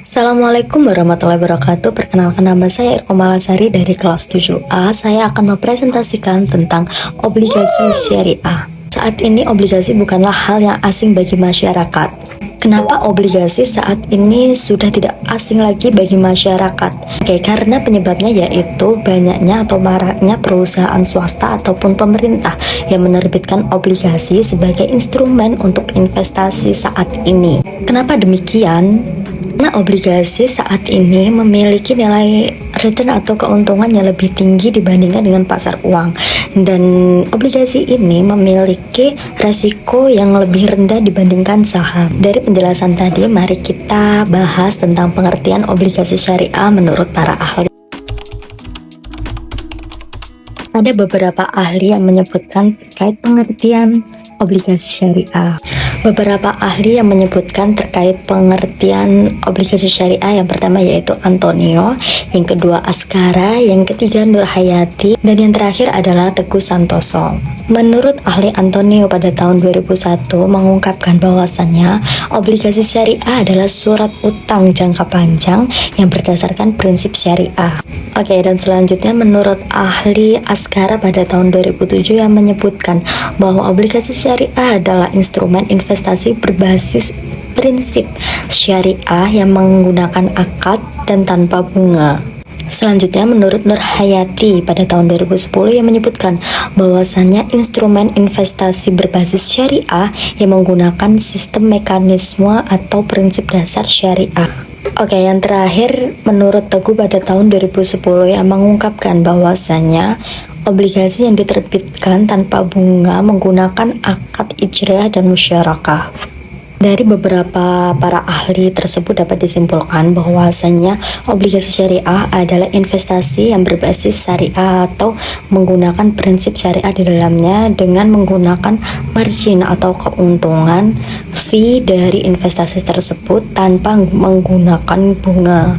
Assalamualaikum warahmatullahi wabarakatuh. Perkenalkan, nama saya Irko Malasari dari kelas 7A. Saya akan mempresentasikan tentang obligasi syariah. Saat ini obligasi bukanlah hal yang asing bagi masyarakat. Kenapa obligasi saat ini sudah tidak asing lagi bagi masyarakat? Karena penyebabnya yaitu banyaknya atau maraknya perusahaan swasta ataupun pemerintah yang menerbitkan obligasi sebagai instrumen untuk investasi saat ini. Kenapa demikian? Karena obligasi saat ini memiliki nilai return atau keuntungan yang lebih tinggi dibandingkan dengan pasar uang, dan obligasi ini memiliki resiko yang lebih rendah dibandingkan saham. Dari penjelasan tadi, mari kita bahas tentang pengertian obligasi syariah menurut para ahli. Ada beberapa ahli yang menyebutkan terkait pengertian obligasi syariah. Beberapa ahli yang menyebutkan terkait pengertian obligasi syariah, yang pertama yaitu Antonio, yang kedua Askara, yang ketiga Nur Hayati, dan yang terakhir adalah Teguh Santoso. Menurut ahli Antonio pada tahun 2001 mengungkapkan bahwasannya obligasi syariah adalah surat utang jangka panjang yang berdasarkan prinsip syariah. Dan selanjutnya menurut ahli Askara pada tahun 2007 yang menyebutkan bahwa obligasi syariah adalah instrumen investasi berbasis prinsip syariah yang menggunakan akad dan tanpa bunga. Selanjutnya menurut Nur Hayati pada tahun 2010 yang menyebutkan bahwasannya instrumen investasi berbasis syariah yang menggunakan sistem mekanisme atau prinsip dasar syariah. Yang terakhir menurut Teguh pada tahun 2010 yang mengungkapkan bahwasannya obligasi yang diterbitkan tanpa bunga menggunakan akad ijrah dan musyarakah. Dari beberapa para ahli tersebut dapat disimpulkan bahwasanya obligasi syariah adalah investasi yang berbasis syariah atau menggunakan prinsip syariah di dalamnya dengan menggunakan margin atau keuntungan fee dari investasi tersebut tanpa menggunakan bunga.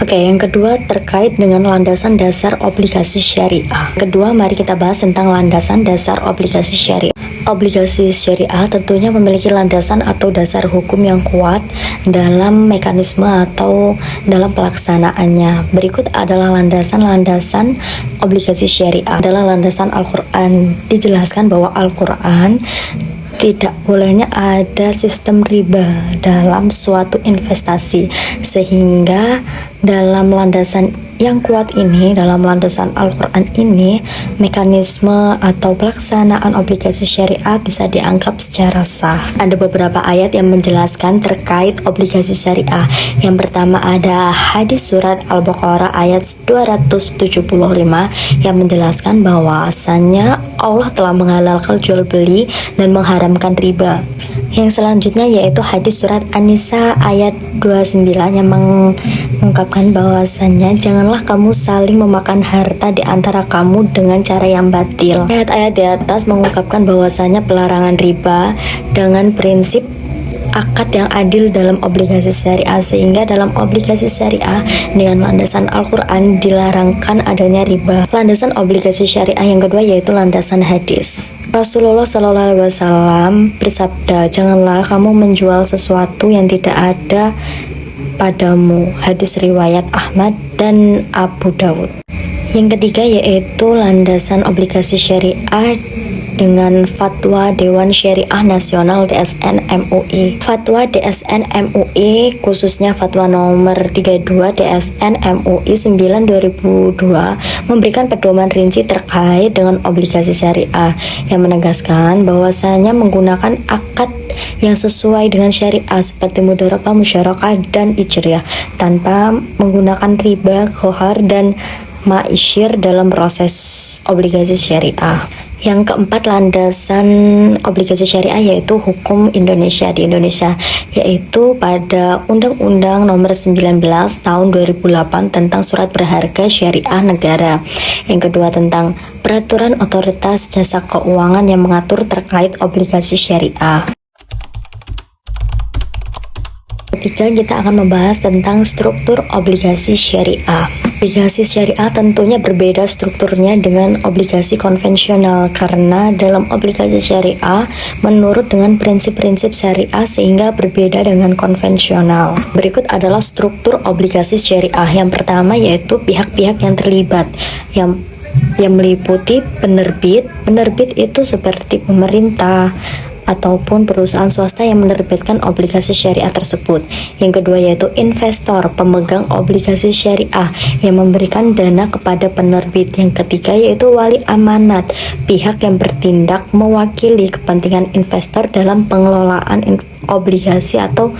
Yang kedua terkait dengan landasan dasar obligasi syariah. Kedua, mari kita bahas tentang landasan dasar obligasi syariah. Obligasi syariah tentunya memiliki landasan atau dasar hukum yang kuat dalam mekanisme atau dalam pelaksanaannya. Berikut adalah landasan-landasan obligasi syariah. Adalah landasan Al-Quran. Dijelaskan bahwa Al-Quran tidak bolehnya ada sistem riba dalam suatu investasi, sehingga dalam landasan yang kuat ini, dalam landasan Al-Quran ini, mekanisme atau pelaksanaan obligasi syariah bisa dianggap secara sah. Ada beberapa ayat yang menjelaskan terkait obligasi syariah. Yang pertama ada hadis surat Al-Baqarah ayat 275 yang menjelaskan bahwasannya Allah telah menghalalkan jual beli dan mengharamkan riba. Yang selanjutnya yaitu hadis surat An-Nisa ayat 29 yang mengungkapkan bahwasannya janganlah kamu saling memakan harta di antara kamu dengan cara yang batil. Ayat-ayat di atas mengungkapkan bahwasannya pelarangan riba dengan prinsip akad yang adil dalam obligasi syariah, sehingga dalam obligasi syariah dengan landasan Al-Quran dilarangkan adanya riba. Landasan obligasi syariah yang kedua yaitu landasan hadis. Rasulullah SAW bersabda, janganlah kamu menjual sesuatu yang tidak ada padamu. Hadis riwayat Ahmad dan Abu Dawud. Yang ketiga yaitu landasan obligasi syariah dengan Fatwa Dewan Syariah Nasional DSN MUI. Fatwa DSN MUI khususnya Fatwa nomor 32 DSN MUI 9/2002 memberikan pedoman rinci terkait dengan obligasi syariah yang menegaskan bahwasanya menggunakan akad yang sesuai dengan syariah seperti mudharabah, musyarakah, dan ijrah tanpa menggunakan riba, khohar, dan ma'isyir dalam proses obligasi syariah. Yang keempat landasan obligasi syariah yaitu hukum Indonesia di Indonesia, yaitu pada Undang-Undang Nomor 19 Tahun 2008 tentang Surat Berharga Syariah Negara. Yang kedua tentang Peraturan Otoritas Jasa Keuangan yang mengatur terkait obligasi syariah. Ketiga, kita akan membahas tentang struktur obligasi syariah. Obligasi syariah tentunya berbeda strukturnya dengan obligasi konvensional karena dalam obligasi syariah menurut dengan prinsip-prinsip syariah sehingga berbeda dengan konvensional. Berikut adalah struktur obligasi syariah. Yang pertama yaitu pihak-pihak yang terlibat yang meliputi penerbit. Penerbit itu seperti pemerintah ataupun perusahaan swasta yang menerbitkan obligasi syariah tersebut. Yang kedua yaitu investor, pemegang obligasi syariah yang memberikan dana kepada penerbit. Yang ketiga yaitu wali amanat, pihak yang bertindak mewakili kepentingan investor dalam pengelolaan obligasi atau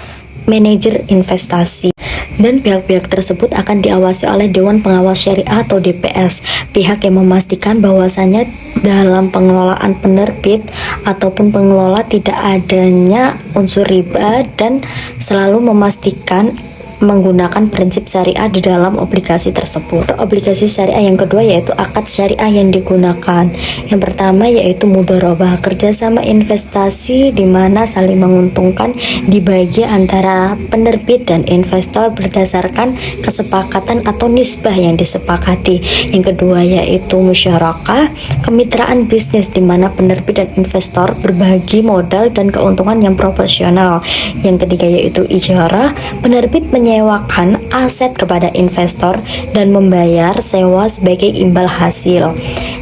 manajer investasi. Dan pihak-pihak tersebut akan diawasi oleh Dewan Pengawas Syariah atau DPS, pihak yang memastikan bahwasanya dalam pengelolaan penerbit ataupun pengelola tidak adanya unsur riba dan selalu memastikan menggunakan prinsip syariah di dalam obligasi tersebut. Obligasi syariah yang kedua yaitu akad syariah yang digunakan. Yang pertama yaitu mudharabah, kerjasama investasi di mana saling menguntungkan dibagi antara penerbit dan investor berdasarkan kesepakatan atau nisbah yang disepakati. Yang kedua yaitu musyarakah, kemitraan bisnis di mana penerbit dan investor berbagi modal dan keuntungan yang proporsional. Yang ketiga yaitu ijarah, penerbit menyewakan aset kepada investor dan membayar sewa sebagai imbal hasil.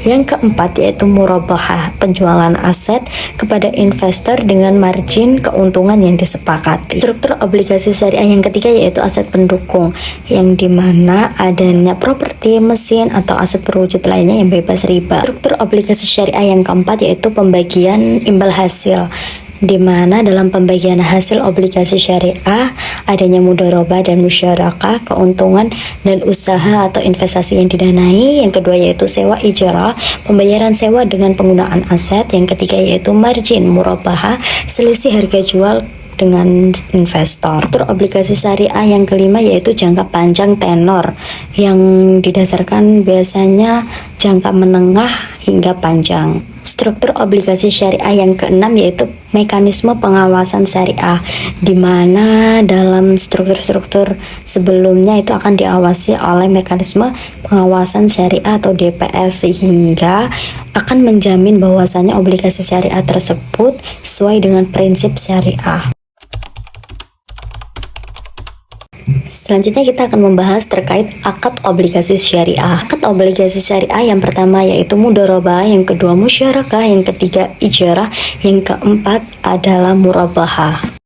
Yang keempat yaitu murabahah, penjualan aset kepada investor dengan margin keuntungan yang disepakati. Struktur obligasi syariah yang ketiga yaitu aset pendukung, yang dimana adanya properti, mesin atau aset berwujud lainnya yang bebas riba. Struktur obligasi syariah yang keempat yaitu pembagian imbal hasil, di mana dalam pembagian hasil obligasi syariah adanya mudharabah dan musyarakah, keuntungan dan usaha atau investasi yang didanai. Yang kedua yaitu sewa ijarah, pembayaran sewa dengan penggunaan aset. Yang ketiga yaitu margin murabahah, selisih harga jual dengan investor. Struktur obligasi syariah yang kelima yaitu jangka panjang tenor, yang didasarkan biasanya jangka menengah hingga panjang. Struktur obligasi syariah yang keenam yaitu mekanisme pengawasan syariah, di mana dalam struktur-struktur sebelumnya itu akan diawasi oleh mekanisme pengawasan syariah atau DPS sehingga akan menjamin bahwasannya obligasi syariah tersebut sesuai dengan prinsip syariah. Selanjutnya kita akan membahas terkait akad obligasi syariah. Akad obligasi syariah yang pertama yaitu mudharabah, yang kedua musyarakah, yang ketiga ijarah, yang keempat adalah murabahah.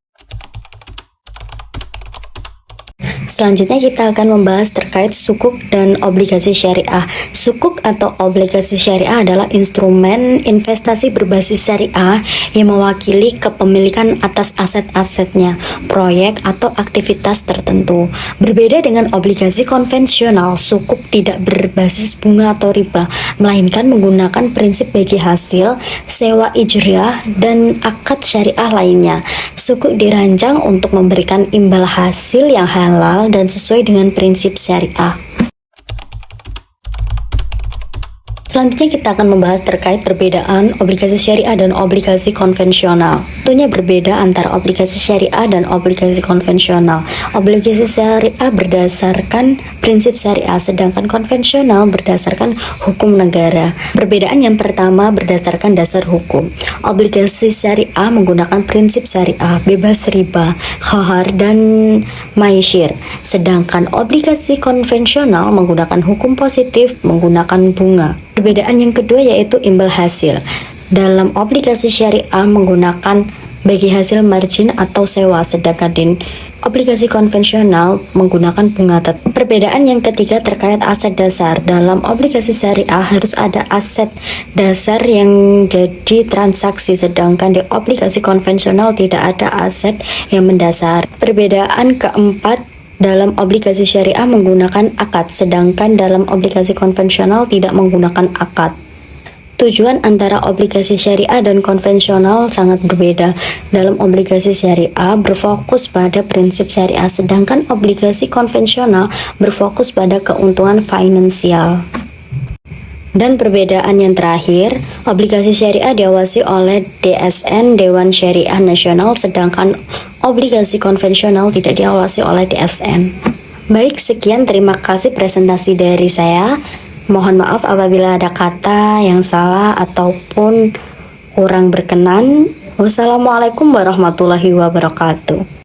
Selanjutnya kita akan membahas terkait sukuk dan obligasi syariah. Sukuk atau obligasi syariah adalah instrumen investasi berbasis syariah yang mewakili kepemilikan atas aset-asetnya, proyek atau aktivitas tertentu. Berbeda dengan obligasi konvensional, sukuk tidak berbasis bunga atau riba, melainkan menggunakan prinsip bagi hasil, sewa ijriyah, dan akad syariah lainnya. Sukuk dirancang untuk memberikan imbal hasil yang halal dan sesuai dengan prinsip syariah. Selanjutnya kita akan membahas terkait perbedaan obligasi syariah dan obligasi konvensional. Tentunya berbeda antara obligasi syariah dan obligasi konvensional. Obligasi syariah berdasarkan prinsip syariah, sedangkan konvensional berdasarkan hukum negara. Perbedaan yang pertama berdasarkan dasar hukum. Obligasi syariah menggunakan prinsip syariah, bebas riba, khahar, dan maisir. Sedangkan obligasi konvensional menggunakan hukum positif, menggunakan bunga. Perbedaan yang kedua yaitu imbal hasil. Dalam obligasi syariah menggunakan bagi hasil margin atau sewa, sedangkan di obligasi konvensional menggunakan bunga tetap. Perbedaan yang ketiga terkait aset dasar. Dalam obligasi syariah harus ada aset dasar yang jadi transaksi, sedangkan di obligasi konvensional tidak ada aset yang mendasar. Perbedaan keempat, dalam obligasi syariah menggunakan akad, sedangkan dalam obligasi konvensional tidak menggunakan akad. Tujuan antara obligasi syariah dan konvensional sangat berbeda. Dalam obligasi syariah berfokus pada prinsip syariah, sedangkan obligasi konvensional berfokus pada keuntungan finansial. Dan perbedaan yang terakhir, obligasi syariah diawasi oleh DSN, Dewan Syariah Nasional, sedangkan obligasi konvensional tidak diawasi oleh DSN. Baik, sekian terima kasih presentasi dari saya. Mohon maaf apabila ada kata yang salah ataupun kurang berkenan. Wassalamualaikum warahmatullahi wabarakatuh.